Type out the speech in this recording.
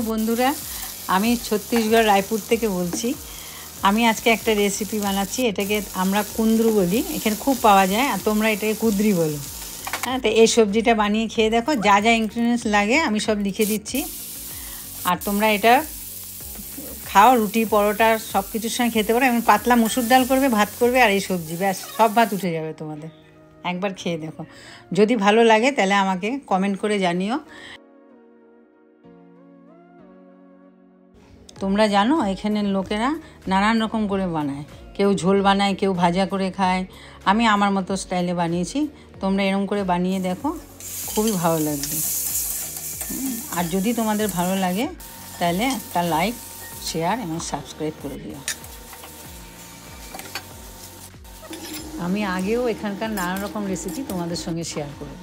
বন্ধুরা, আমি ছত্তিশগড় রায়পুর থেকে বলছি। আমি আজকে একটা রেসিপি বানাচ্ছি। এটাকে আমরা কুন্দ্রু বলি, এখানে খুব পাওয়া যায়, আর তোমরা এটাকে কুদ্রি বলো। হ্যাঁ, তো এই সবজিটা বানিয়ে খেয়ে দেখো। যা যা ইনগ্রিডিয়েন্টস লাগে আমি সব লিখে দিচ্ছি, আর তোমরা এটা খাও, রুটি পরোটা সব কিছুর সঙ্গে খেতে পারো। এমন পাতলা মুসুর ডাল করবে, ভাত করবে, আর এই সবজি, ব্যাস সব ভাত উঠে যাবে তোমাদের। একবার খেয়ে দেখো, যদি ভালো লাগে তাহলে আমাকে কমেন্ট করে জানিও। তোমরা জানো এখানের লোকেরা নানান রকম করে বানায়, কেউ ঝোল বানায়, কেউ ভাজা করে খায়। আমি আমার মতো স্টাইলে বানিয়েছি, তোমরা এরকম করে বানিয়ে দেখো, খুবই ভালো লাগবে। আর যদি তোমাদের ভালো লাগে তাহলে একটা লাইক, শেয়ার এবং সাবস্ক্রাইব করে দিও। আমি আগেও এখানকার নানা রকম রেসিপি তোমাদের সঙ্গে শেয়ার করব।